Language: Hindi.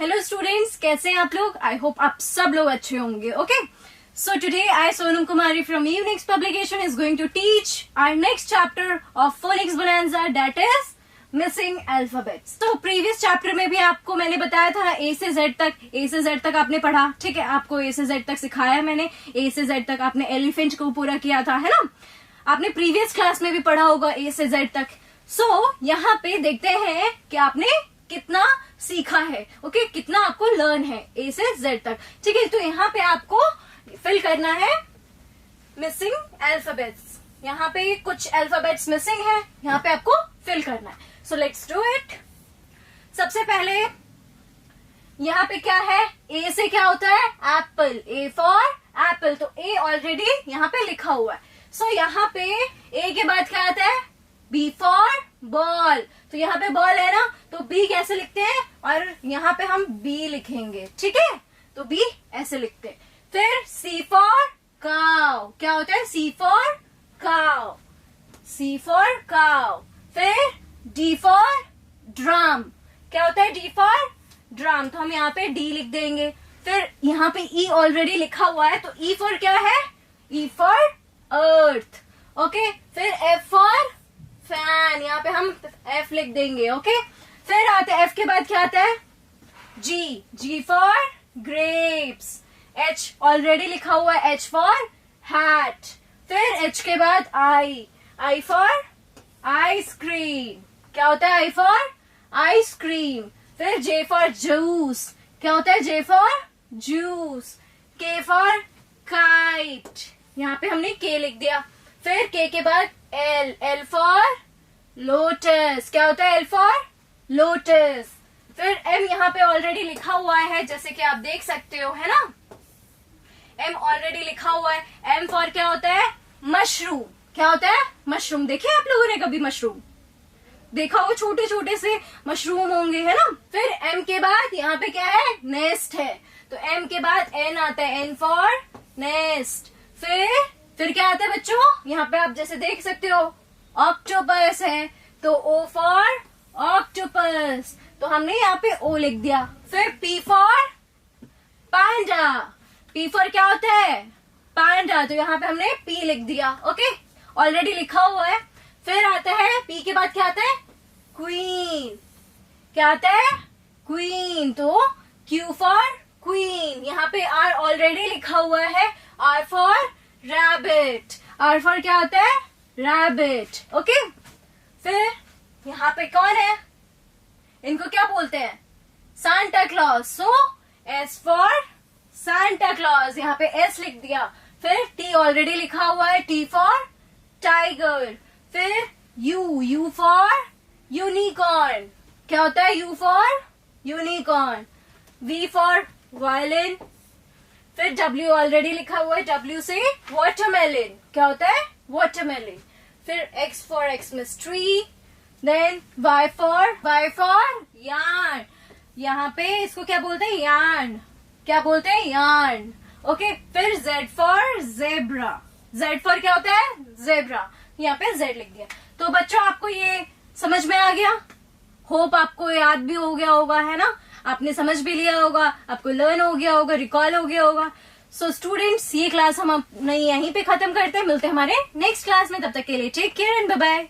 हेलो स्टूडेंट्स, कैसे हैं आप लोग? आई होप आप सब लोग अच्छे होंगे. Okay, so today I, Sonam Kumari from Unix Publication is going to teach our next chapter of Phonics Bonanza, that is missing alphabets. तो previous chapter में भी आपको मैंने बताया था A से Z तक आपने पढ़ा. ठीक है, आपको A से Z तक सिखाया मैंने. A से Z तक आपने एलिफेंट को पूरा किया था, है ना? आपने प्रीवियस क्लास में भी पढ़ा होगा A से Z तक. यहाँ पे देखते हैं कि आपने कितना सीखा है. ओके, कितना आपको लर्न है A से Z तक. ठीक है, तो यहाँ पे आपको फिल करना है मिसिंग अल्फाबेट्स. यहाँ पे कुछ अल्फाबेट्स मिसिंग है, यहाँ पे आपको फिल करना है. So let's do it. सबसे पहले यहाँ पे क्या है? A से क्या होता है? एप्पल. A for Apple. तो A ऑलरेडी यहाँ पे लिखा हुआ है. सो यहाँ पे A के बाद क्या आता है? B for ball. तो यहाँ पे बॉल है ना, तो B कैसे लिखते हैं? और यहाँ पे हम B लिखेंगे. ठीक है, तो B ऐसे लिखते हैं. फिर C फॉर काउ. क्या होता है? C for cow. C for cow. फिर D फॉर ड्रम. क्या होता है? D for drum. तो हम यहाँ पे D लिख देंगे. फिर यहाँ पे E ऑलरेडी लिखा हुआ है, तो E फॉर क्या है? E for earth. ओके, फिर F फॉर फैन. यहाँ पे हम F लिख देंगे. ओके, फिर आते हैं F के बाद क्या आता है? G. G for grapes. H already लिखा हुआ है, H फॉर हैट. फिर H के बाद I. I for ice cream. क्या होता है? I for ice cream. फिर J फॉर जूस. क्या होता है? J for juice. K for kite. यहाँ पे हमने K लिख दिया. फिर K के बाद L. L for lotus. क्या होता है? L for lotus. फिर M यहाँ पे ऑलरेडी लिखा हुआ है, जैसे कि आप देख सकते हो, है ना? M ऑलरेडी लिखा हुआ है. M फॉर क्या होता है? मशरूम. क्या होता है? मशरूम. देखे आप लोगों ने कभी मशरूम देखा होगा? छोटे छोटे से मशरूम होंगे, है ना? फिर M के बाद यहाँ पे क्या है? नेस्ट है. तो M के बाद N आता है. N for nest. फिर क्या आता है बच्चों? यहाँ पे आप जैसे देख सकते हो, ऑक्टोपस है, तो O फॉर ऑक्टोपस. तो हमने यहाँ पे O लिख दिया. फिर P for Panda. P for क्या होता है? पांडा. तो यहाँ पे हमने P लिख दिया. ओके, ऑलरेडी लिखा हुआ है. फिर आता है P के बाद क्या आता है? क्वीन. क्या आता है? क्वीन. तो Q फॉर क्वीन. यहाँ पे R ऑलरेडी लिखा हुआ है. R for rabbit. R for क्या होता है? रैबिट. ओके, फिर यहाँ पे कौन है? इनको क्या बोलते हैं? Santa Claus. So S for Santa Claus. यहाँ पे S लिख दिया. फिर T ऑलरेडी लिखा हुआ है. T for tiger. फिर U फॉर यूनिकॉर्न. क्या होता है? U for unicorn. V for violin. फिर W ऑलरेडी लिखा हुआ है. W से वाटरमेलन. क्या होता है? वाटरमेलन. फिर X for Xmas tree. Then Y for yarn. यहाँ पे इसको क्या बोलते हैं? यार्न. क्या बोलते हैं? यार्न. ओके, फिर Z for zebra. Z for क्या होता है? जेब्रा. यहाँ पे Z लिख दिया. तो बच्चों, आपको ये समझ में आ गया? होप आपको याद भी हो गया होगा, है ना? आपने समझ भी लिया होगा, आपको लर्न हो गया होगा, रिकॉल हो गया होगा. सो स्टूडेंट्स, ये क्लास हम अपने यहीं पे खत्म करते हैं. मिलते हैं हमारे नेक्स्ट क्लास में. तब तक के लिए take care and bye bye.